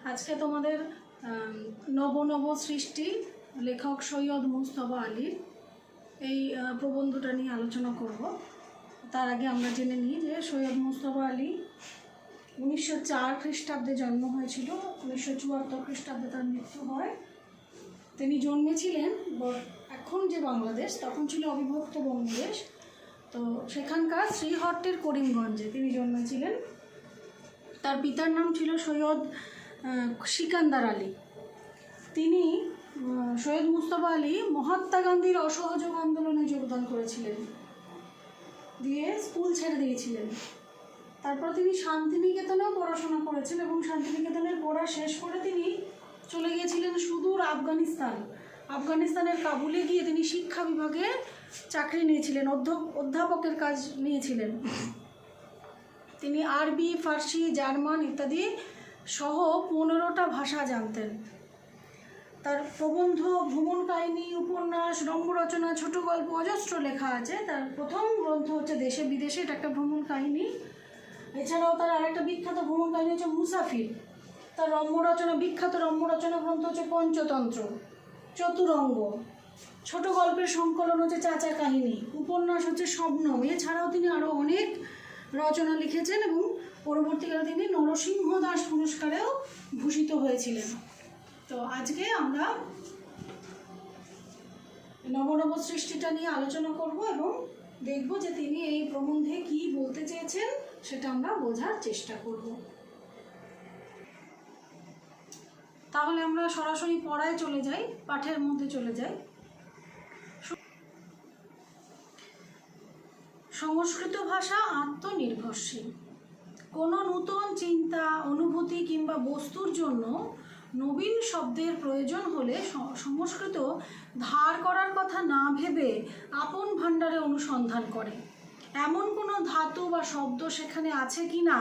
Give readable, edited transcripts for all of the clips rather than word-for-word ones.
আজকে তোমাদের নব নব সৃষ্টি লেখক সৈয়দ মুজতবা আলীর এই প্রবন্ধটা নিয়ে আলোচনা করব। তার আগে আমরা জেনে নিই যে সৈয়দ মুজতবা আলী 1904 খ্রিস্টাব্দে জন্ম হয়েছিল, 1974 খ্রিস্টাব্দে তার মৃত্যু হয়। তিনি জন্মেছিলেন এখন যে বাংলাদেশ, তখন ছিল অবিভক্ত বঙ্গদেশ। তো সেখানকার শ্রীহট্টের করিমগঞ্জে তিনি জন্মেছিলেন। তার পিতার নাম ছিল সৈয়দ সিকান্দার আলী। তিনি সৈয়দ মুজতবা আলী মহাত্মা গান্ধীর অসহযোগ আন্দোলনে যোগদান করেছিলেন, দিয়ে স্কুল ছেড়ে দিয়েছিলেন। তারপর তিনি শান্তিনিকেতনেও পড়াশোনা করেছেন এবং শান্তিনিকেতনের পড়া শেষ করে তিনি চলে গিয়েছিলেন সুদূর আফগানিস্তানের কাবুলে গিয়ে তিনি শিক্ষা বিভাগে চাকরি নিয়েছিলেন, অধ্যাপকের কাজ নিয়েছিলেন। তিনি আরবি, ফার্সি, জার্মান ইত্যাদি সহ 15টা ভাষা জানতেন। তার প্রবন্ধ, ভ্রমণ কাহিনী, উপন্যাস, রম্য রচনা, ছোট গল্প অজস্র লেখা আছে। তার প্রথম গ্রন্থ হচ্ছে দেশে বিদেশে, এটা একটা ভ্রমণ কাহিনী। এছাড়াও তার আরেকটা বিখ্যাত ভ্রমণ কাহিনী হচ্ছে মুসাফির। তার বিখ্যাত রম্য রচনা গ্রন্থ হচ্ছে পঞ্চতন্ত্র, চতুরঙ্গ। ছোট গল্পের সংকলন হচ্ছে চাচা কাহিনী, উপন্যাস হচ্ছে শবনম। এছাড়াও তিনি আরও অনেক রচনা লিখেছেন এবং পরবর্তীকালে তিনি নরসিংহ দাস পুরস্কারেও ভূষিত হয়েছিলেন। তো আজকে আমরা নবনব সৃষ্টিটা নিয়ে আলোচনা করব এবং দেখব যে তিনি এই প্রবন্ধে কি বলতে চেয়েছেন, সেটা আমরা বোঝার চেষ্টা করব। তাহলে আমরা সরাসরি পড়ায় চলে যাই, পাঠের মধ্যে চলে যাই। সংস্কৃত ভাষা আত্মনির্ভরশীল। কোনো নূতন চিন্তা, অনুভূতি কিংবা বস্তুর জন্য নবীন শব্দের প্রয়োজন হলে সংস্কৃত ধার করার কথা না ভেবে আপন ভাণ্ডারে অনুসন্ধান করে। এমন কোনো ধাতু বা শব্দ সেখানে আছে কি না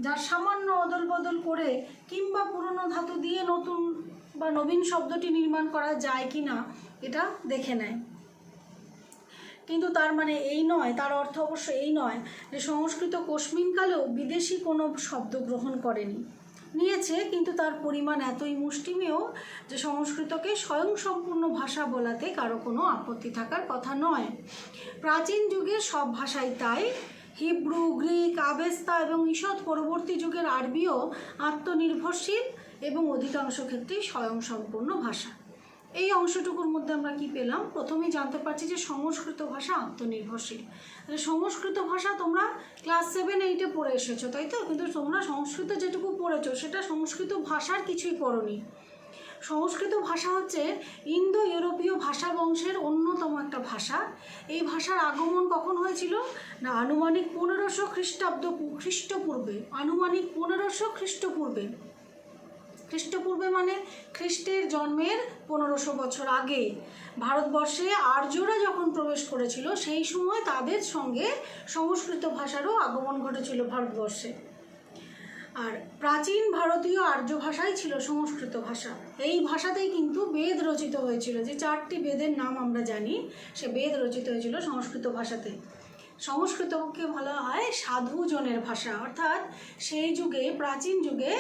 যার সামান্য অদল বদল করে কিংবা পুরনো ধাতু দিয়ে নতুন বা নবীন শব্দটি নির্মাণ করা যায় কি না এটা দেখে নেয়। কিন্তু তার মানে এই নয়, তার অর্থ অবশ্য এই নয় যে সংস্কৃত কোশমিনকালেও বিদেশি কোনো শব্দ গ্রহণ করেনি। নিয়েছে, কিন্তু তার পরিমাণ এতই মুষ্টিমেয় যে সংস্কৃতকে স্বয়ংসম্পূর্ণ ভাষা বলাতে কারো কোনো আপত্তি থাকার কথা নয়। প্রাচীন যুগের সব ভাষাই তাই। হিব্রু, গ্রিক, আবেস্তা এবং ঈষৎ পরবর্তী যুগের আরবিও আত্মনির্ভরশীল এবং অধিকাংশ ক্ষেত্রেই স্বয়ংসম্পূর্ণ ভাষা। এই অংশটুকুর মধ্যে আমরা কি পেলাম? প্রথমেই জানতে পারছি যে সংস্কৃত ভাষা আত্মনির্ভরশীল। সংস্কৃত ভাষা তোমরা ক্লাস 7-8 পড়ে এসেছো, তাই তো? কিন্তু তোমরা সংস্কৃত যেটুকু পড়েছো সেটা সংস্কৃত ভাষার কিছুই পড়োনি। সংস্কৃত ভাষা হচ্ছে ইন্দো ইউরোপীয় ভাষা বংশের অন্যতম একটা ভাষা। এই ভাষার আগমন কখন হয়েছিল না আনুমানিক 1500 খ্রিস্টপূর্বে। আনুমানিক 1500 খ্রিস্টপূর্বে। খ্রিস্টপূর্বে মানে খ্রিস্টের জন্মের 1500 বছর আগে ভারতবর্ষে আর্যরা যখন প্রবেশ করেছিল সেই সময় তাদের সঙ্গে সংস্কৃত ভাষারও আগমন ঘটেছিল ভারতবর্ষে। আর প্রাচীন ভারতীয় আর্য ভাষাই ছিল সংস্কৃত ভাষা। এই ভাষাতেই কিন্তু বেদ রচিত হয়েছিল। যে 4টি বেদের নাম আমরা জানি, সে বেদ রচিত হয়েছিল সংস্কৃত ভাষাতে। সংস্কৃতকে বলা হয় সাধুজনের ভাষা, অর্থাৎ সেই যুগে, প্রাচীন যুগে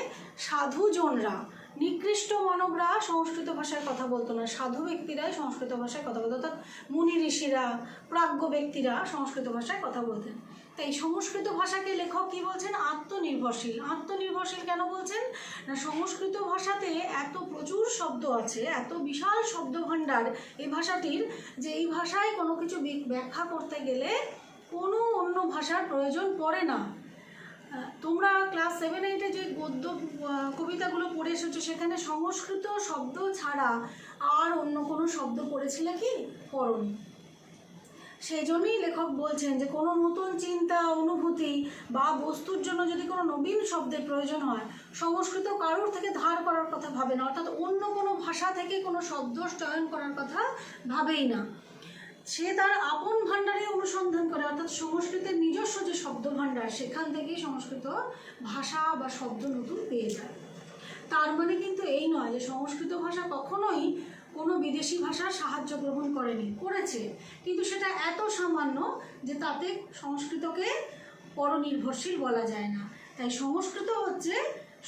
সাধুজনরা, নিকৃষ্ট মানবরা সংস্কৃত ভাষায় কথা বলতো না। সাধু ব্যক্তিরাই সংস্কৃত ভাষায় কথা বলতো, অর্থাৎ মুনি ঋষিরা, প্রাজ্ঞ ব্যক্তিরা সংস্কৃত ভাষায় কথা বলতেন। তাই সংস্কৃত ভাষাকে লেখক কি বলছেন? আত্মনির্ভরশীল। আত্মনির্ভরশীল কেন বলছেন না সংস্কৃত ভাষাতে এত প্রচুর শব্দ আছে, এত বিশাল শব্দভাণ্ডার এই ভাষাটির, যে এই ভাষায় কোনো কিছু ব্যাখ্যা করতে গেলে কোনো অন্য ভাষার প্রয়োজন পড়ে না। তোমরা ক্লাস 7-8 যে গদ্য কবিতাগুলো পড়ে এসেছো সেখানে সংস্কৃত শব্দ ছাড়া আর অন্য কোনো শব্দ পড়েছিলে কি? পড়োনি। সেই জন্যই লেখক বলছেন যে কোনো নতুন চিন্তা, অনুভূতি বা বস্তুর জন্য যদি কোনো নবীন শব্দের প্রয়োজন হয়, সংস্কৃত কারোর থেকে ধার করার কথা ভাবে না, অর্থাৎ অন্য কোনো ভাষা থেকে কোনো শব্দ চয়ন করার কথা ভাবেই না। সে তার আপন ভাণ্ডারে অনুসন্ধান করে, অর্থাৎ সংস্কৃতের নিজস্ব যে শব্দ ভাণ্ডার সেখান থেকেই সংস্কৃত ভাষা বা শব্দ নতুন পেয়ে যায়। তার মানে কিন্তু এই নয় যে সংস্কৃত ভাষা কখনোই কোনো বিদেশি ভাষার সাহায্য গ্রহণ করেছে, কিন্তু সেটা এত সামান্য যে তাতে সংস্কৃতকে পরনির্ভরশীল বলা যায় না। তাই সংস্কৃত হচ্ছে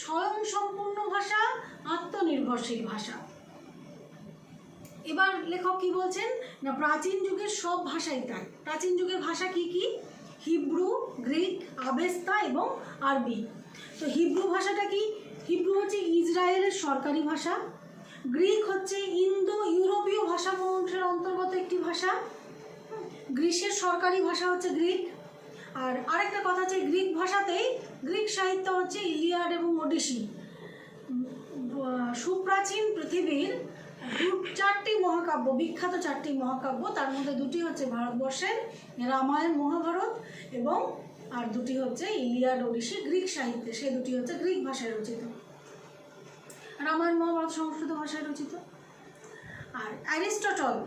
স্বয়ংসম্পূর্ণ ভাষা, আত্মনির্ভরশীল ভাষা। এবার লেখক কি বলছেন না, প্রাচীন যুগের সব ভাষাই তাই। প্রাচীন যুগের ভাষা কি কি? হিব্রু, গ্রিক, আবেস্তা এবং আরবি। তো হিব্রু ভাষাটা কি? হিব্রু হচ্ছে ইসরায়েলের সরকারি ভাষা। গ্রিক হচ্ছে ইন্দো ইউরোপীয় ভাষা বংশের অন্তর্গত একটি ভাষা। গ্রিসের সরকারি ভাষা হচ্ছে গ্রিক। আর আরেকটা কথা হচ্ছে গ্রিক ভাষাতেই গ্রিক সাহিত্য হচ্ছে ইলিয়াড এবং ওডিসি। সুপ্রাচীন পৃথিবীর চারটি মহাকাব্য, বিখ্যাত চারটি মহাকাব্য, তার মধ্যে দুটি হচ্ছে ভারতবর্ষের রামায়ণ মহাভারত এবং আর দুটি হচ্ছে ইলিয়াড ওডিসি গ্রিক সাহিত্যে, সে দুটি হচ্ছে গ্রিক ভাষায় রচিত। রামায়ণ মহাভারত সংস্কৃত ভাষায় রচিত। আর অ্যারিস্টটল,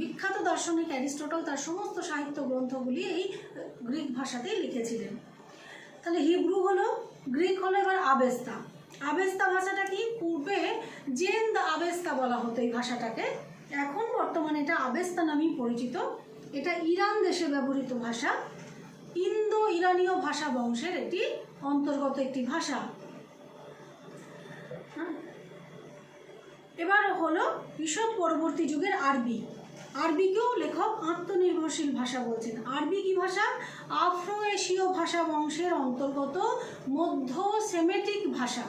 বিখ্যাত দার্শনিক অ্যারিস্টটল তার সমস্ত সাহিত্য গ্রন্থগুলি এই গ্রিক ভাষাতেই লিখেছিলেন। তাহলে হিব্রু হলো, গ্রিক হলো, এবার আবেস্তা। আবেস্তা ভাষাটা কি? পূর্বে জেন্দ আবেস্তা বলা হতো এই ভাষাটাকে, এখন বর্তমানে এটা আবেস্তা নামেই পরিচিত। এটা ইরান দেশে ব্যবহৃত ভাষা, ইন্দো ইরানীয় ভাষা বংশের একটি অন্তর্গত একটি ভাষা। এবার হলো ঈষৎ পরবর্তী যুগের আরবি। আরবিকেও লেখক আত্মনির্ভরশীল ভাষা বলছেন। আরবি কি ভাষা? আফ্রো এশীয় ভাষা বংশের অন্তর্গত মধ্য সেমেটিক ভাষা।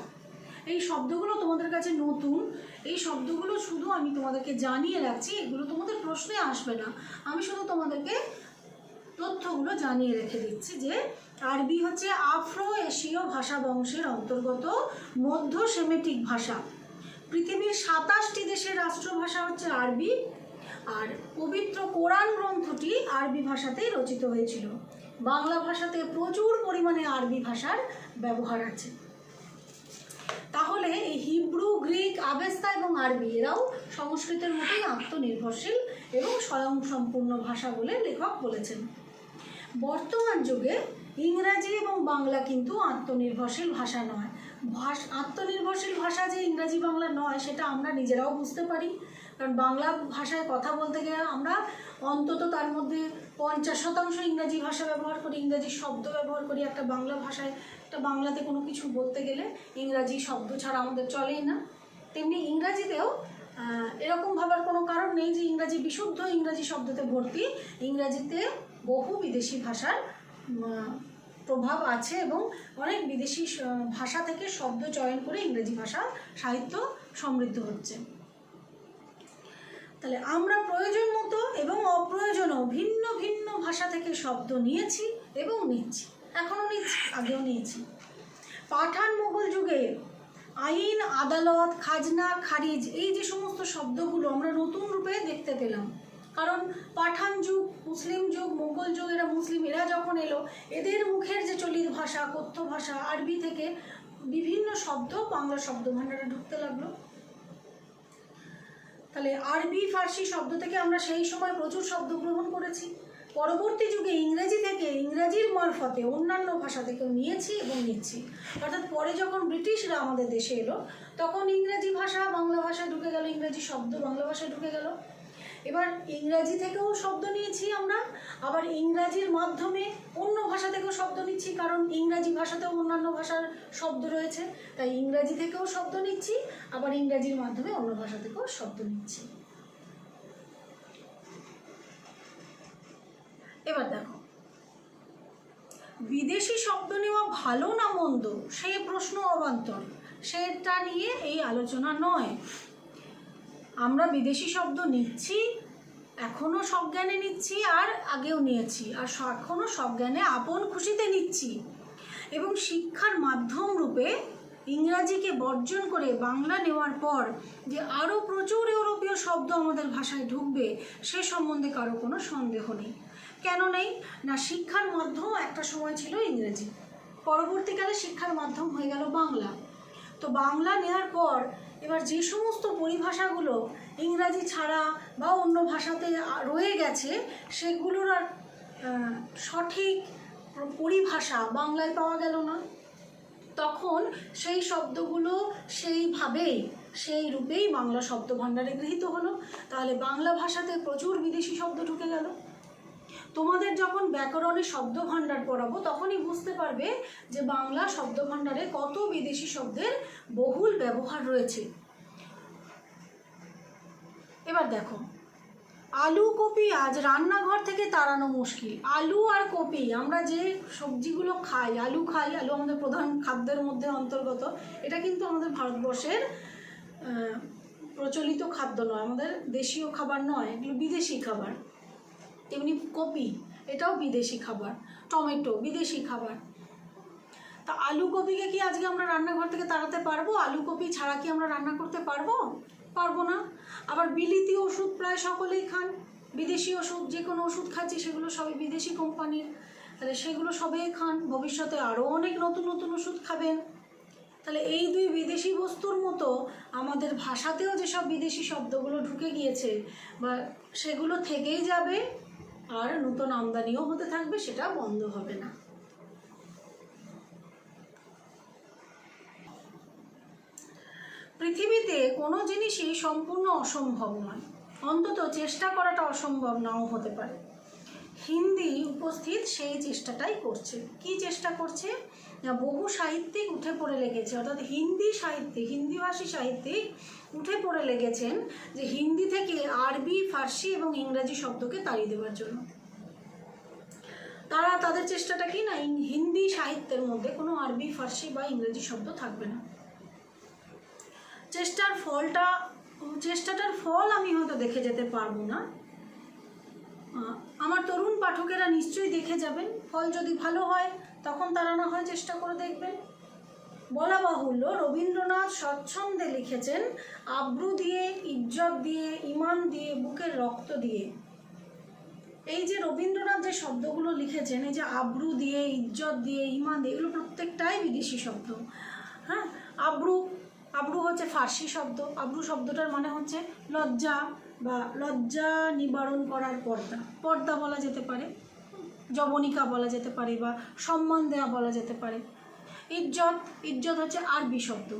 এই শব্দগুলো তোমাদের কাছে নতুন, এই শব্দগুলো শুধু আমি তোমাদেরকে জানিয়ে রাখছি, এগুলো তোমাদের প্রশ্নে আসবে না, আমি শুধু তোমাদেরকে তথ্যগুলো জানিয়ে রেখে দিচ্ছি যে আরবি হচ্ছে আফ্রো এশীয় ভাষা বংশের অন্তর্গত মধ্য সেমেটিক ভাষা। পৃথিবীর 27টি দেশের রাষ্ট্রভাষা হচ্ছে আরবি, আর পবিত্র কোরআন গ্রন্থটি আরবি ভাষাতেই রচিত হয়েছিল। বাংলা ভাষাতে প্রচুর পরিমাণে আরবি ভাষার ব্যবহার আছে। তাহলে এই হিব্রু, গ্রিক, আবেস্তা এবং আরবি এরাও সংস্কৃতের মতোই আত্মনির্ভরশীল এবং স্বয়ংসম্পূর্ণ ভাষা বলে লেখক বলেছেন। বর্তমান যুগে ইংরাজি এবং বাংলা কিন্তু আত্মনির্ভরশীল ভাষা নয়। আত্মনির্ভরশীল ভাষা যে ইংরাজি বাংলা নয় সেটা আমরা নিজেরাও বুঝতে পারি, কারণ বাংলা ভাষায় কথা বলতে গেলে আমরা অন্তত তার মধ্যে 50% ইংরাজি ভাষা ব্যবহার করি, ইংরাজি শব্দ ব্যবহার করি। একটা বাংলা ভাষায়, একটা বাংলাতে কোনো কিছু বলতে গেলে ইংরাজি শব্দ ছাড়া আমাদের চলেই না। তেমনি ইংরাজিতেও এরকম ভাবার কোনো কারণ নেই যে ইংরাজি বিশুদ্ধ ইংরাজি শব্দতে ভর্তি। ইংরাজিতে বহু বিদেশি ভাষার প্রভাব আছে এবং অনেক বিদেশি ভাষা থেকে শব্দ চয়ন করে ইংরেজি ভাষা সাহিত্য সমৃদ্ধ হচ্ছে। তাহলে আমরা প্রয়োজন মতো এবং অপ্রয়োজনও ভিন্ন ভিন্ন ভাষা থেকে শব্দ নিয়েছি এবং নিচ্ছি, এখনও নিচ্ছি, আগেও নিয়েছি। পাঠান মুঘল যুগে আইন, আদালত, খাজনা, খারিজ, এই যে সমস্ত শব্দগুলো আমরা নতুন রূপে দেখতে পেলাম, কারণ পাঠান যুগ, মুসলিম যুগ, মুঘল যুগ, এরা মুসলিম, এরা যখন এলো এদের মুখের যে চলিত ভাষা, কথ্য ভাষা, আরবি থেকে বিভিন্ন শব্দ বাংলা শব্দ ভাণ্ডারে ঢুকতে লাগলো। তাহলে আরবি, ফার্সি শব্দ থেকে আমরা সেই সময় প্রচুর শব্দ গ্রহণ করেছি। পরবর্তী যুগে ইংরেজি থেকে, ইংরাজির মারফতে অন্যান্য ভাষা থেকেও নিয়েছি এবং নিচ্ছি। অর্থাৎ পরে যখন ব্রিটিশরা আমাদের দেশে এলো তখন ইংরেজি ভাষা বাংলা ভাষায় ঢুকে গেল, ইংরেজি শব্দ বাংলা ভাষায় ঢুকে গেল। এবার ইংরাজি থেকেও শব্দ নিয়েছি আমরা, আবার ইংরাজির মাধ্যমে অন্য ভাষা থেকেও শব্দ নিচ্ছি, কারণ ইংরাজি ভাষাতেও অন্যান্য ভাষার শব্দ রয়েছে, তাই ইংরাজি থেকেও শব্দ নিচ্ছি, আবার ইংরাজির মাধ্যমে অন্য ভাষা থেকেও শব্দ নিচ্ছি। এবার দেখো, বিদেশি শব্দ নেওয়া ভালো না মন্দ সেই প্রশ্ন অবান্তর, সেটা নিয়ে এই আলোচনা নয়। আমরা বিদেশি শব্দ নিচ্ছি, এখনও সজ্ঞানে নিচ্ছি, আর আগেও নিয়েছি, আর এখনও সজ্ঞানে আপন খুশিতে নিচ্ছি, এবং শিক্ষার মাধ্যম রূপে ইংরাজিকে বর্জন করে বাংলা নেওয়ার পর যে আরও প্রচুর ইউরোপীয় শব্দ আমাদের ভাষায় ঢুকবে সে সম্বন্ধে কারো কোনো সন্দেহ নেই। কেন নেই? না, শিক্ষার মাধ্যম একটা সময় ছিল ইংরেজি, পরবর্তীকালে শিক্ষার মাধ্যম হয়ে গেল বাংলা। তো বাংলা নেওয়ার পর এবার যে সমস্ত পরিভাষাগুলো ইংরাজি ছাড়া বা অন্য ভাষাতে রয়ে গেছে সেগুলোর আর সঠিক পরিভাষা বাংলায় পাওয়া গেল না, তখন সেই শব্দগুলো সেইভাবেই, সেই রূপেই বাংলা শব্দ ভাণ্ডারে গৃহীত হলো। তাহলে বাংলা ভাষাতে প্রচুর বিদেশি শব্দ ঢুকে গেল। তো তোমাদের যখন ব্যাকরণের শব্দভাণ্ডার পড়াবো তখনই বুঝতে পারবে যে বাংলা শব্দভাণ্ডারে কত বিদেশি শব্দের বহুল ব্যবহার রয়েছে। এবার দেখো, আলু কপি আজ রান্নাঘর থেকে তাড়ানো মুশকিল। আলু আর কপি, আমরা যে সবজিগুলো খাই, আলু খাই, আলু আমাদের প্রধান খাদ্যের মধ্যে অন্তর্গত। এটা কিন্তু আমাদের ভারতবর্ষের প্রচলিত খাদ্য নয়, আমাদের দেশীয় খাবার নয়, এগুলো বিদেশি খাবার। তেমনি কপি, এটাও বিদেশি খাবার। টমেটো বিদেশি খাবার। তা আলু কপিকে কি আজকে আমরা রান্নাঘর থেকে তাড়াতে পারবো? আলু কপি ছাড়া কি আমরা রান্না করতে পারবো? পারবো না। আবার বিলিতি ওষুধ প্রায় সকলেই খান, বিদেশি ওষুধ, যে কোনো ওষুধ খাচ্ছি সেগুলো সবই বিদেশি কোম্পানির, তাহলে সেগুলো সবাই খান। ভবিষ্যতে আরও অনেক নতুন নতুন ওষুধ খাবেন। তাহলে এই দুই বিদেশি বস্তুর মতো আমাদের ভাষাতেও যেসব বিদেশি শব্দগুলো ঢুকে গিয়েছে বা সেগুলো থেকেই যাবে, আর নতুন আমদানিও হতে থাকবে, সেটা বন্ধ হবে না। পৃথিবীতে কোনো জিনিসই সম্পূর্ণ অসম্ভব নয়, অন্তত চেষ্টা করাটা অসম্ভব নাও হতে পারে। হিন্দি উপস্থিত সেই চেষ্টাটাই করছে। কি চেষ্টা করছে? না, বহু সাহিত্যিক উঠে পড়ে লেগেছে, অর্থাৎ হিন্দি সাহিত্যিক, হিন্দিভাষী সাহিত্যিক উঠে পড়ে লেগেছেন যে হিন্দি থেকে আরবি, ফার্সি এবং ইংরাজি শব্দকে তাড়িয়ে দেওয়ার জন্য। তারা তাদের চেষ্টাটা কি না, হিন্দি সাহিত্যের মধ্যে কোনো আরবি, ফার্সি বা ইংরেজি শব্দ থাকবে না। চেষ্টাটার ফল আমি হয়তো দেখে যেতে পারবো না, আমার তরুণ পাঠকেরা নিশ্চয়ই দেখে যাবেন। ফল যদি ভালো হয় তখন তারা না হয় চেষ্টা করে দেখবেন। বলা বাহুল্য, রবীন্দ্রনাথ স্বচ্ছন্দে লিখেছেন আব্রু দিয়ে, ইজ্জত দিয়ে, ইমান দিয়ে, বুকের রক্ত দিয়ে। এই যে রবীন্দ্রনাথ যে শব্দগুলো লিখেছেন, এই যে আব্রু দিয়ে, ইজ্জত দিয়ে, ইমান দিয়ে, এগুলো প্রত্যেকটাই বিদেশি শব্দ। হ্যাঁ, আব্রু হচ্ছে ফার্সি শব্দ। আব্রু শব্দটার মানে হচ্ছে লজ্জা বা লজ্জা নিবারণ করার পর্দা বলা যেতে পারে, যবনিকা বলা যেতে পারে, বা সম্মান দেওয়া বলা যেতে পারে। ইজ্জত হচ্ছে আরবি শব্দ।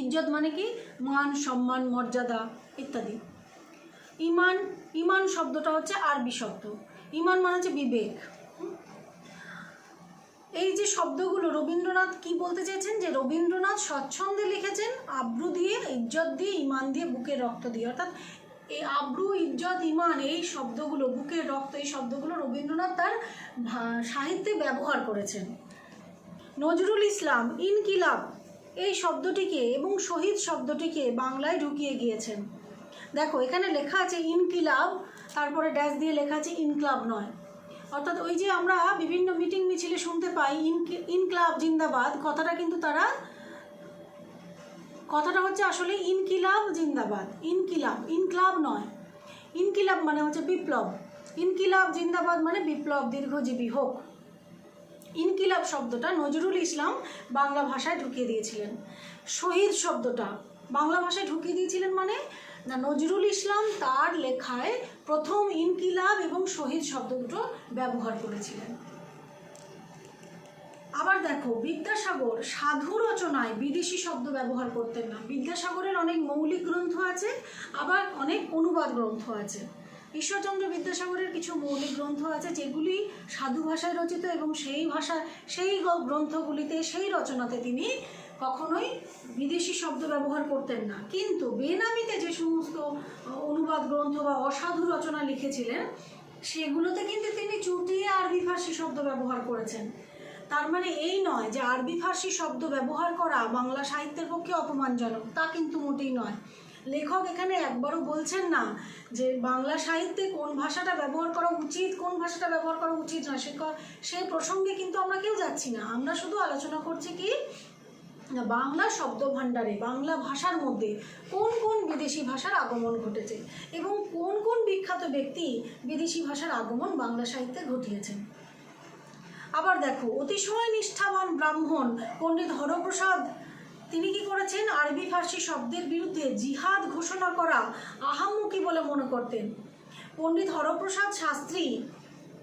ইজ্জত মানে কি? মান, সম্মান, মর্যাদা ইত্যাদি। ইমান শব্দটা হচ্ছে আরবি শব্দ। ইমান মানে হচ্ছে বিবেক। এই যে শব্দগুলো রবীন্দ্রনাথ কি বলতে চেয়েছেন, যে রবীন্দ্রনাথ স্বচ্ছন্দে লিখেছেন আব্রু দিয়ে, ইজ্জত দিয়ে, ইমান দিয়ে, বুকের রক্ত দিয়ে। অর্থাৎ এই আব্রু, ইজ্জত, ইমান, এই শব্দগুলো, বুকের রক্ত, এই শব্দগুলো রবীন্দ্রনাথ তার সাহিত্যে ব্যবহার করেছেন। নজরুল ইসলাম ইনকিলাব এই শব্দটিকে এবং শহীদ শব্দটিকে বাংলায় ঢুকিয়ে গিয়েছেন। দেখো, এখানে লেখা আছে ইনকিলাব, তারপরে ড্যাশ দিয়ে লেখা আছে ইনকলাব নয়। অর্থাৎ ওই যে আমরা বিভিন্ন মিটিং মিছিলে শুনতে পাই ইনকলাব জিন্দাবাদ, কথাটা হচ্ছে আসলে ইনকিলাব জিন্দাবাদ। ইনকলাব নয়। ইনকিলাব মানে হচ্ছে বিপ্লব। ইনকিলাব জিন্দাবাদ মানে বিপ্লব দীর্ঘজীবী হোক। ইনকিলাব শব্দটা নজরুল ইসলাম বাংলা ভাষায় ঢুকিয়ে দিয়েছিলেন। শহীদ শব্দটা বাংলা ভাষায় ঢুকিয়ে দিয়েছিলেন মানে না, নজরুল ইসলাম তার লেখায় প্রথম ইনকিলাব এবং শহীদ শব্দ দুটো ব্যবহার করেছিলেন। আবার দেখো, বিদ্যাসাগর সাধু রচনায় বিদেশি শব্দ ব্যবহার করতেন না। বিদ্যাসাগরের অনেক মৌলিক গ্রন্থ আছে, আবার অনেক অনুবাদ গ্রন্থ আছে। ঈশ্বরচন্দ্র বিদ্যাসাগরের কিছু মৌলিক গ্রন্থ আছে যেগুলি সাধু ভাষায় রচিত, এবং সেই গ্রন্থগুলিতে, সেই রচনাতে তিনি কখনোই বিদেশি শব্দ ব্যবহার করতেন না। কিন্তু বেনামিতে যে সমস্ত অনুবাদ গ্রন্থ বা অসাধু রচনা লিখেছিলেন, সেগুলোতে কিন্তু তিনি চুটিয়ে আরবি ফার্সি শব্দ ব্যবহার করেছেন। তার মানে এই নয় যে আরবি ফার্সি শব্দ ব্যবহার করা বাংলা সাহিত্যের পক্ষে অপমানজনক, তা কিন্তু মোটেই নয়। লেখক এখানে একবারও বলছেন না যে বাংলা সাহিত্যে কোন ভাষাটা ব্যবহার করা উচিত, কোন ভাষাটা ব্যবহার করা উচিত নয়, সেই প্রসঙ্গে কিন্তু আমরা কেউ যাচ্ছি না। আমরা শুধু আলোচনা করছি কি, বাংলা শব্দ ভাণ্ডারে বাংলা ভাষার মধ্যে কোন কোন বিদেশি ভাষার আগমন ঘটেছে এবং কোন কোন বিখ্যাত ব্যক্তি বিদেশি ভাষার আগমন বাংলা সাহিত্যে ঘটিয়েছেন। আবার দেখো, অতিশয় নিষ্ঠাবান ব্রাহ্মণ পণ্ডিত হরপ্রসাদ তিনি কি করেছেন, আরবি ফার্সি শব্দের বিরুদ্ধে জিহাদ ঘোষণা করা আহাম্মকি বলে মনে করতেন। পণ্ডিত হরপ্রসাদ শাস্ত্রী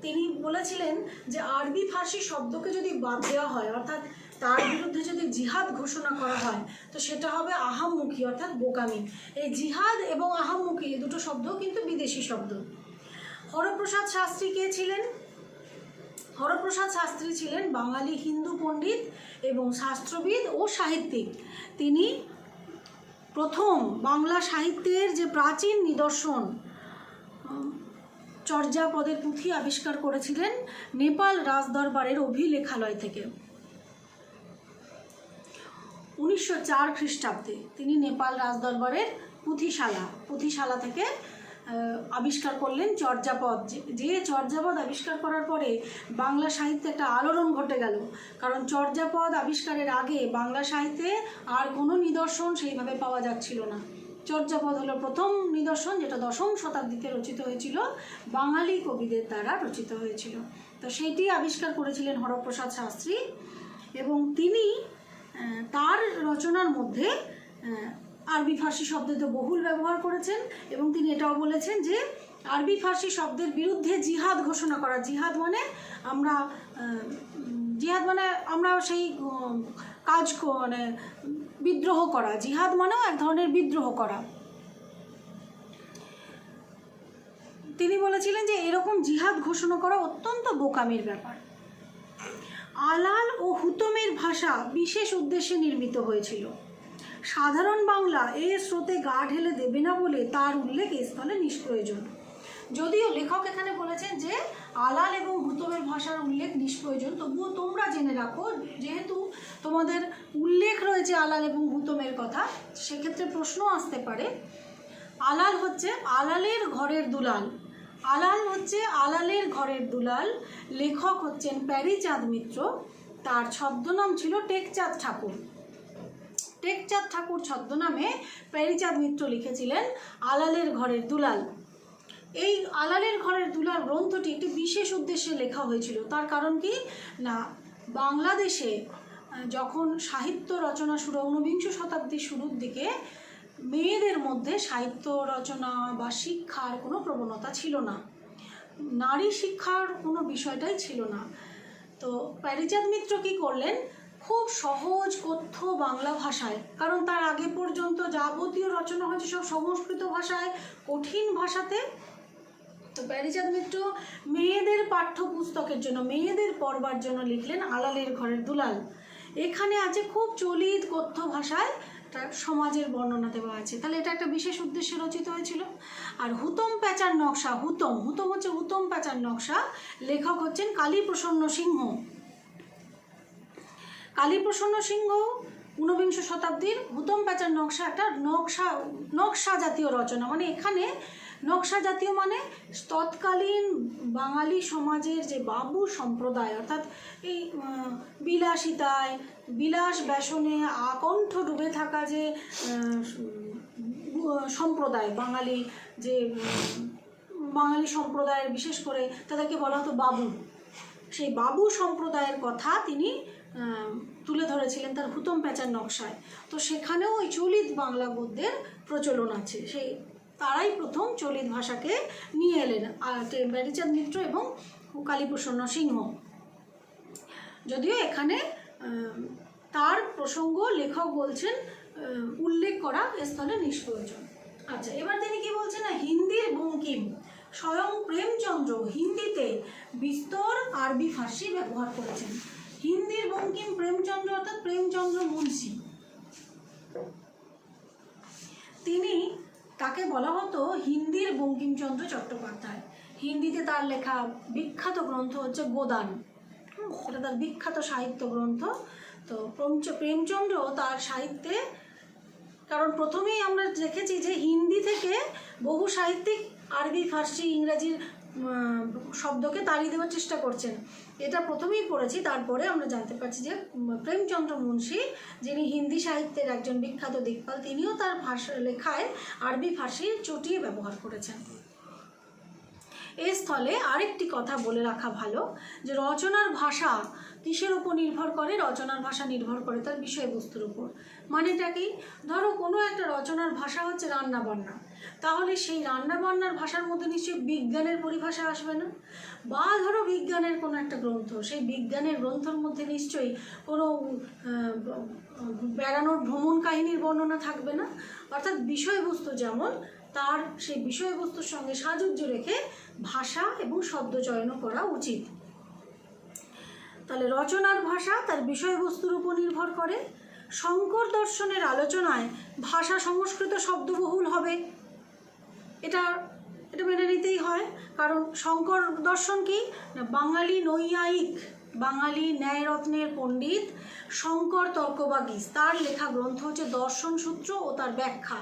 তিনি বলেছিলেন যে আরবি ফার্সি শব্দকে যদি বাদ দেওয়া হয়, অর্থাৎ তার বিরুদ্ধে যদি জিহাদ ঘোষণা করা হয়, তো সেটা হবে আহাম্মকি, অর্থাৎ বোকামি। এই জিহাদ এবং আহাম্মকি এই দুটো শব্দ কিন্তু বিদেশি শব্দ। হরপ্রসাদ শাস্ত্রী কে ছিলেন? হরপ্রসাদ শাস্ত্রী ছিলেন বাঙালি হিন্দু পণ্ডিত এবং শাস্ত্রবিদ ও সাহিত্যিক। তিনি প্রথম বাংলা সাহিত্যের যে প্রাচীন নিদর্শন চর্যাপদের পুঁথি আবিষ্কার করেছিলেন নেপাল রাজদরবারের অভিলেখালয় থেকে। 1904 খ্রিস্টাব্দে তিনি নেপাল রাজদরবারের পুঁথিশালা থেকে আবিষ্কার করলেন চর্যাপদ। যে চর্যাপদ আবিষ্কার করার পরে বাংলা সাহিত্যে একটা আলোড়ন ঘটে গেল, কারণ চর্যাপদ আবিষ্কারের আগে বাংলা সাহিত্যে আর কোনো নিদর্শন সেইভাবে পাওয়া যাচ্ছিল না। চর্যাপদ হলো প্রথম নিদর্শন, যেটা 10ম শতাব্দীতে রচিত হয়েছিল, বাঙালি কবিদের দ্বারা রচিত হয়েছিল। তো সেইটি আবিষ্কার করেছিলেন হরপ্রসাদ শাস্ত্রী, এবং তিনি তার রচনার মধ্যে আরবি ফার্সি শব্দের তো বহুল ব্যবহার করেছেন, এবং তিনি এটাও বলেছেন যে আরবি ফার্সি শব্দের বিরুদ্ধে জিহাদ ঘোষণা করা। জিহাদ মানে আমরা সেই কাজ মানে বিদ্রোহ করা। জিহাদ মানেও এক ধরনের বিদ্রোহ করা। তিনি বলেছিলেন যে এরকম জিহাদ ঘোষণা করা অত্যন্ত বোকামির ব্যাপার। আলাল ও হুতমের ভাষা বিশেষ উদ্দেশ্যে নির্মিত হয়েছিল। সাধারণ বাংলা এর স্রোতে গা ঢেলে দেবে না বলে তার উল্লেখ এই স্থলে নিষ্প্রয়োজন। যদিও লেখক এখানে বলেছেন যে আলাল এবং হুতমের ভাষার উল্লেখ নিষ্প্রয়োজন, তবুও তোমরা জেনে রাখো, যেহেতু তোমাদের উল্লেখ রয়েছে আলাল এবং হুতমের কথা, সেক্ষেত্রে প্রশ্ন আসতে পারে। আলাল হচ্ছে আলালের ঘরের দুলাল। আলাল হচ্ছে আলালের ঘরের দুলাল। লেখক হচ্ছেন প্যারীচাঁদ মিত্র। তার ছদ্মনাম ছিল টেকচাঁদ ঠাকুর। টেকচাঁদ ঠাকুর ছদ্মনামে প্যারীচাঁদ মিত্র লিখেছিলেন আলালের ঘরের দুলাল। এই আলালের ঘরের দুলাল গ্রন্থটি একটি বিশেষ উদ্দেশ্যে লেখা হয়েছিল। তার কারণ কি না, বাংলাদেশে যখন সাহিত্য রচনা শুরু, 19বিংশ শতাব্দীর শুরুর দিকে মেয়েদের মধ্যে সাহিত্য রচনা বা শিক্ষার কোনো প্রবণতা ছিল না, নারী শিক্ষার কোনো বিষয়টাই ছিল না। তো প্যারীচাঁদ মিত্র কী করলেন, খুব সহজ কথ্য বাংলা ভাষায়, কারণ তার আগে পর্যন্ত যাবতীয় রচনা হয়েছে সব সংস্কৃত ভাষায়, কঠিন ভাষাতে। তো প্যারীচাঁদ মিত্র মেয়েদের পাঠ্যপুস্তকের জন্য, মেয়েদের পড়বার জন্য লিখলেন আলালের ঘরের দুলাল। এখানে আছে খুব চলিত কথ্য ভাষায় সমাজের বর্ণনা দেওয়া আছে। তাহলে এটা একটা বিশেষ উদ্দেশ্যে রচিত হয়েছিল। আর হুতম প্যাঁচার নকশা, হুতম হচ্ছে হুতম প্যাঁচার নকশা। লেখক হচ্ছেন কালীপ্রসন্ন সিংহ। কালীপ্রসন্ন সিংহ 19বিংশ শতাব্দীর হুতম প্যাঁচার নকশা একটা নকশা জাতীয় রচনা। মানে এখানে নকশা জাতীয় মানে তৎকালীন বাঙালি সমাজের যে বাবু সম্প্রদায়, অর্থাৎ এই বিলাসিতায়, বিলাস ব্যসনে আকণ্ঠ ডুবে থাকা যে সম্প্রদায়, বাঙালি সম্প্রদায়ের বিশেষ করে তাদেরকে বলা হতো বাবু। সেই বাবু সম্প্রদায়ের কথা তিনি তুলে ধরেছিলেন তার হুতম প্যাঁচার নকশায়। তো সেখানেও ওই চলিত বাংলা গদ্যের প্রচলন আছে। সেই তারাই প্রথম চলিত ভাষাকে নিয়ে এলেন, প্যারীচাঁদ মিত্র এবং কালীপ্রসন্ন সিংহ। যদিও এখানে তার প্রসঙ্গ লেখক বলছেন উল্লেখ করা স্থলে নিষ্প্রয়োজন। আচ্ছা, এবার তিনি কি বলছেন না, হিন্দির বঙ্কিম। স্বয়ং প্রেমচন্দ্র হিন্দিতে বিস্তর আরবি ফার্সি ব্যবহার করেছেন। হিন্দির বঙ্কিম প্রেমচন্দ্র অর্থাৎ প্রেমচন্দ্র মুন্সি। তাকে বলা হতো হিন্দির বঙ্কিমচন্দ্র চট্টোপাধ্যায়। হিন্দিতে তার লেখা বিখ্যাত গ্রন্থ হচ্ছে গোদান, এটা তার বিখ্যাত সাহিত্য গ্রন্থ। তো প্রেমচন্দ্র তার সাহিত্যে, কারণ প্রথমেই আমরা দেখেছি যে হিন্দি থেকে বহু সাহিত্যিক আরবি ফার্সি ইংরাজির শব্দকে তাড়িয়ে দেওয়ার চেষ্টা করছেন, এটা প্রথমেই পড়েছি। তারপরে আমরা জানতে পারছি যে প্রেমচন্দ্র মুন্সি, যিনি হিন্দি সাহিত্যের একজন বিখ্যাত দিকপাল, তিনিও তার লেখায় আরবি ফার্সি চটিয়ে ব্যবহার করেছেন। এই স্থলে আরেকটি কথা বলে রাখা ভালো যে রচনার ভাষা কিসের উপর নির্ভর করে? রচনার ভাষা নির্ভর করে তার বিষয়বস্তুর উপর। মানেটা কি? ধরো কোনো একটা রচনার ভাষা হচ্ছে রান্নাবান্না, তাহলে সেই রান্নাবান্নার ভাষার মধ্যে নিশ্চয়ই বিজ্ঞানের পরিভাষা আসবে না। বা ধরো বিজ্ঞানের কোনো একটা গ্রন্থ, সেই বিজ্ঞানের গ্রন্থের মধ্যে নিশ্চয়ই কোনো বেড়ানোর ভ্রমণ কাহিনীর বর্ণনা থাকবে না। অর্থাৎ বিষয়বস্তু যেমন তার সেই বিষয়বস্তুর সঙ্গে সাযুজ্য রেখে ভাষা এবং শব্দ চয়নও করা উচিত। তাহলে রচনার ভাষা তার বিষয়বস্তুর উপর নির্ভর করে। শঙ্কর দর্শনের আলোচনায় ভাষা সংস্কৃত শব্দবহুল হবে, এটা মেনে নিতেই হয়। কারণ শঙ্কর দর্শন কি না, বাঙালি নৈয়ায়িক, বাঙালি ন্যায়রত্নের পণ্ডিত শঙ্কর তর্কবাগীশ, তার লেখা গ্রন্থ হচ্ছে দর্শন সূত্র ও তার ব্যাখ্যা।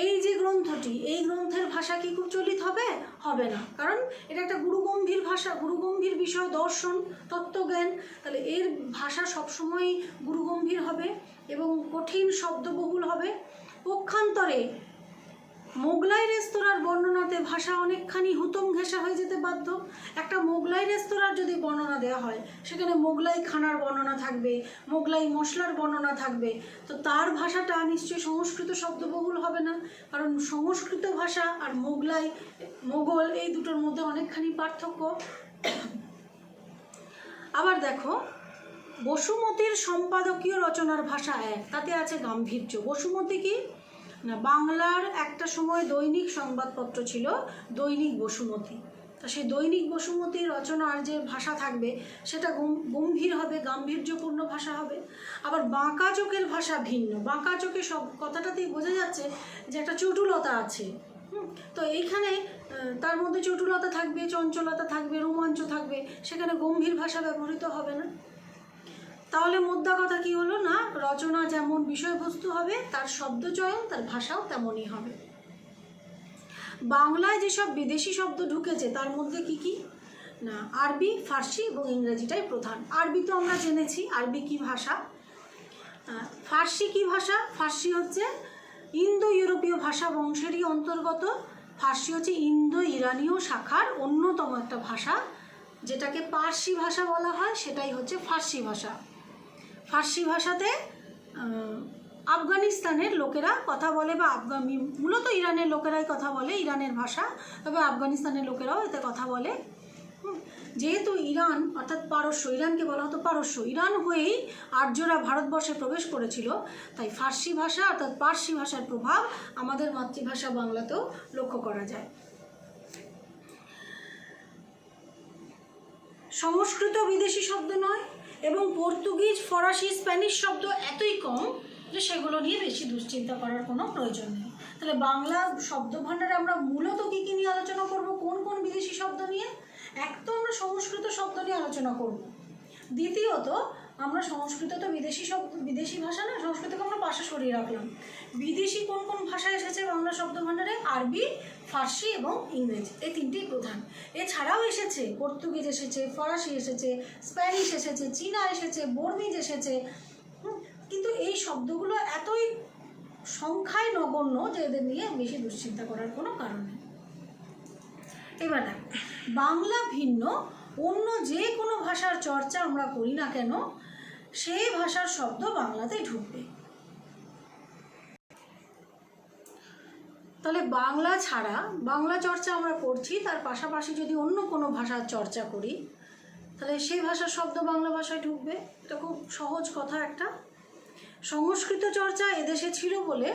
এই যে গ্রন্থটি, এই গ্রন্থের ভাষা কি খুব চলিত হবে? হবে না, কারণ এটা একটা গুরুগম্ভীর ভাষা, গুরুগম্ভীর বিষয় দর্শন, তত্ত্বজ্ঞান। তাহলে এর ভাষা সবসময় গুরুগম্ভীর হবে এবং কঠিন শব্দবহুল হবে। পক্ষান্তরে মোগলাই রেস্তোরাঁর বর্ণনাতে ভাষা অনেকখানি হুতম ঘেঁষা হয়ে যেতে বাধ্য। একটা মোগলাই রেস্তোরাঁর যদি বর্ণনা দেওয়া হয়, সেখানে মোগলাই খানার বর্ণনা থাকবে, মোগলাই মশলার বর্ণনা থাকবে, তো তার ভাষাটা নিশ্চয়ই সংস্কৃত শব্দবহুল হবে না, কারণ সংস্কৃত ভাষা আর মোগল এই দুটোর মধ্যে অনেকখানি পার্থক্য। আবার দেখো, বসুমতীর সম্পাদকীয় রচনার ভাষা এক, তাতে আছে গাম্ভীর্য। বসুমতী কি না, বাংলার একটা সময় দৈনিক সংবাদপত্র ছিল দৈনিক বসুমতী। তা সেই দৈনিক বসুমতীর রচনার যে ভাষা থাকবে সেটা গম্ভীর হবে, গাম্ভীর্যপূর্ণ ভাষা হবে। আবার বাঁকা চোখের ভাষা ভিন্ন। বাঁকা চোখে সব কথাটাতেই বোঝা যাচ্ছে যে একটা চটুলতা আছে। তো এইখানে তার মধ্যে চটুলতা থাকবে, চঞ্চলতা থাকবে, রোমাঞ্চ থাকবে, সেখানে গম্ভীর ভাষা ব্যবহৃত হবে না। তাহলে মোদ্দা কথা কি হলো না, রচনা যেমন বিষয়বস্তু হবে, তার শব্দচয়ন, তার ভাষাও তেমনই হবে। বাংলায় যেসব বিদেশি শব্দ ঢুকেছে তার মধ্যে কি কি না, আরবি, ফার্সি এবং ইংরেজিটাই প্রধান। আরবি তো আমরা জেনেছি, আরবি কি ভাষা। ফার্সি কি ভাষা? ফার্সি হচ্ছে ইন্দো ইউরোপীয় ভাষা বংশেরই অন্তর্গত। ফার্সি হচ্ছে ইন্দো ইরানীয় শাখার অন্যতম একটা ভাষা, যেটাকে পার্সি ভাষা বলা হয়, সেটাই হচ্ছে ফার্সি ভাষা। ফার্সি ভাষাতে আফগানিস্তানের লোকেরা কথা বলে, বা মূলত ইরানের লোকেরাই কথা বলে, ইরানের ভাষা, তবে আফগানিস্তানের লোকেরাও এতে কথা বলে। যেহেতু ইরান অর্থাৎ পারস্য, ইরানকে বলা হতো পারস্য, ইরান হয়েই আর্যরা ভারতবর্ষে প্রবেশ করেছিল, তাই ফার্সি ভাষা অর্থাৎ পার্সি ভাষার প্রভাব আমাদের মাতৃভাষা বাংলাতেও লক্ষ্য করা যায়। সংস্কৃত বিদেশি শব্দ নয়, এবং পর্তুগিজ, ফরাসি, স্প্যানিশ শব্দ এতই কম যে সেগুলো নিয়ে বেশি দুশ্চিন্তা করার কোনো প্রয়োজন নেই। তাহলে বাংলা শব্দ ভাণ্ডারে আমরা মূলত কী কী নিয়ে আলোচনা করব, কোন কোন বিদেশি শব্দ নিয়ে? এক তো আমরা সংস্কৃত শব্দ নিয়ে আলোচনা করব, দ্বিতীয়ত আমরা সংস্কৃত তো বিদেশি ভাষা না, সংস্কৃতকে আমরা পাশে সরিয়ে রাখলাম। বিদেশি কোন কোন ভাষা এসেছে বাংলা শব্দ ভাণ্ডারে? আরবি, ফার্সি এবং ইংরেজি, এই তিনটেই প্রধান। এছাড়াও এসেছে পর্তুগিজ এসেছে, ফরাসি এসেছে, স্প্যানিশ এসেছে, চীনা এসেছে, বর্মিজ এসেছে, কিন্তু এই শব্দগুলো এতই সংখ্যায় নগণ্য যে এদের নিয়ে বেশি দুশ্চিন্তা করার কোনো কারণ নেই। এবার দেখো, বাংলা ভিন্ন অন্য যে কোনো ভাষার চর্চা আমরা করি না কেন, সেই ভাষার শব্দ বাংলাতে ঢুকবে। তাহলে বাংলা ছাড়া, বাংলা চর্চা আমরা করছি, তার পাশাপাশি যদি অন্য কোনো ভাষার চর্চা করি, তাহলে সেই ভাষার শব্দ বাংলা ভাষায় ঢুকবে। এটা খুব সহজ কথা একটা। সংস্কৃত চর্চা এদেশে ছিল বলে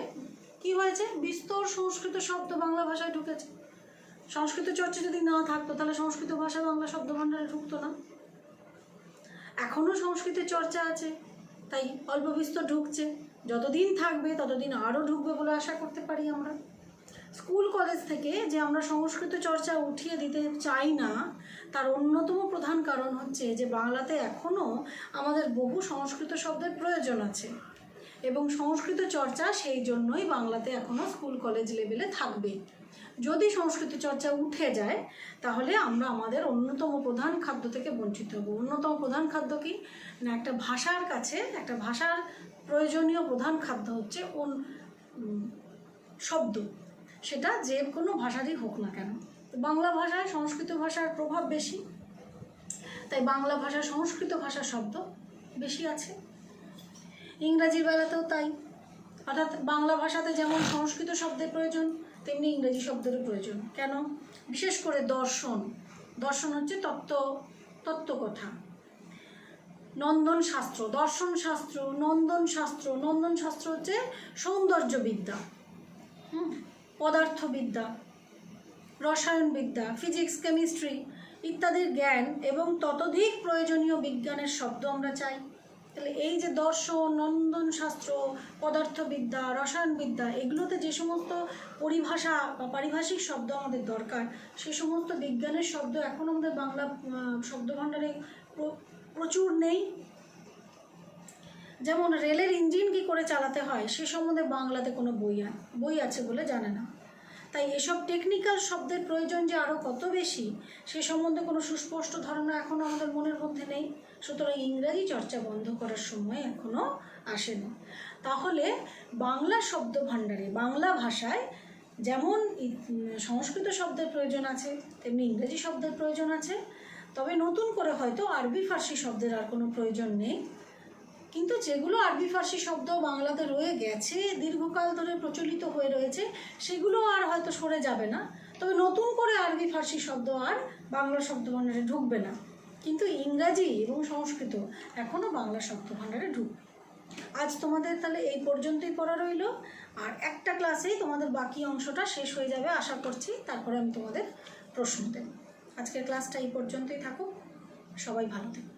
কি হয়েছে, বিস্তর সংস্কৃত শব্দ বাংলা ভাষায় ঢুকেছে। সংস্কৃত চর্চা যদি না থাকতো তাহলে সংস্কৃত ভাষা বাংলা শব্দ ভাণ্ডারে ঢুকতো না। এখনও সংস্কৃতের চর্চা আছে, তাই অল্প বিস্তর ঢুকছে, যতদিন থাকবে ততদিন আরও ঢুকবে বলে আশা করতে পারি আমরা। স্কুল কলেজ থেকে যে আমরা সংস্কৃত চর্চা উঠিয়ে দিতে চাই না, তার অন্যতম প্রধান কারণ হচ্ছে যে বাংলাতে এখনও আমাদের বহু সংস্কৃত শব্দের প্রয়োজন আছে, এবং সংস্কৃত চর্চা সেই জন্যই বাংলাতে এখনও স্কুল কলেজ লেভেলে থাকবে। যদি সংস্কৃত চর্চা উঠে যায় তাহলে আমরা আমাদের অন্যতম প্রধান খাদ্য থেকে বঞ্চিত হব। অন্যতম প্রধান খাদ্য কি না, একটা ভাষার কাছে, একটা ভাষার প্রয়োজনীয় প্রধান খাদ্য হচ্ছে শব্দ, সেটা যে কোনো ভাষারই হোক না কেন। বাংলা ভাষায় সংস্কৃত ভাষার প্রভাব বেশি, তাই বাংলা ভাষা সংস্কৃত ভাষার শব্দ বেশি আছে। ইংরাজির বেলাতেও তাই, অর্থাৎ বাংলা ভাষাতে যেমন সংস্কৃত শব্দের প্রয়োজন, তেমনি ইংরেজি শব্দেরও প্রয়োজন। কেন? বিশেষ করে দর্শন, দর্শন হচ্ছে তত্ত্বকথা। নন্দন শাস্ত্র, দর্শন শাস্ত্র, নন্দন শাস্ত্র, নন্দন শাস্ত্র হচ্ছে সৌন্দর্যবিদ্যা। পদার্থবিদ্যা, রসায়নবিদ্যা, ফিজিক্স, কেমিস্ট্রি ইত্যাদির জ্ঞান এবং ততোধিক প্রয়োজনীয় বিজ্ঞানের শব্দ আমরা চাই। তাহলে এই যে দর্শন, নন্দনশাস্ত্র, পদার্থবিদ্যা, রসায়নবিদ্যা এগুলোতে যে সমস্ত পরিভাষা বা পারিভাষিক শব্দ আমাদের দরকার, সে সমস্ত বিজ্ঞানের শব্দ এখন আমাদের বাংলা শব্দভাণ্ডারে প্রচুর নেই। যেমন রেলের ইঞ্জিন কী করে চালাতে হয় সে সম্বন্ধে বাংলাতে কোনো বই আছে বলে জানে না। তাই এসব টেকনিক্যাল শব্দের প্রয়োজন যে আরও কত বেশি সে সম্বন্ধে কোনো সুস্পষ্ট ধারণা এখনও আমাদের মনের মধ্যে নেই। সুতরাং ইংরাজি চর্চা বন্ধ করার সময় এখনও আসেনি। তাহলে বাংলা শব্দভাণ্ডারে বাংলা ভাষায় যেমন সংস্কৃত শব্দের প্রয়োজন আছে তেমনি ইংরেজি শব্দের প্রয়োজন আছে। তবে নতুন করে হয়তো আরবি ফার্সি শব্দের আর কোনো প্রয়োজন নেই, কিন্তু যেগুলো আরবি ফার্সি শব্দ বাংলাতে রয়ে গেছে, দীর্ঘকাল ধরে প্রচলিত হয়ে রয়েছে, সেগুলো আর হয়তো সরে যাবে না। তবে নতুন করে আরবি ফার্সি শব্দ আর বাংলা শব্দভাণ্ডারে ঢুকবে না, কিন্তু ইংরাজি এবং সংস্কৃত এখনও বাংলা শব্দভাণ্ডারে ঢুকবে। আজ তোমাদের তাহলে এই পর্যন্তই পড়া রইল, আর একটা ক্লাসেই তোমাদের বাকি অংশটা শেষ হয়ে যাবে আশা করছি। তারপরে আমি তোমাদের প্রশ্ন দেব। আজকের ক্লাসটা এই পর্যন্তই থাকুক। সবাই ভালো থেকো।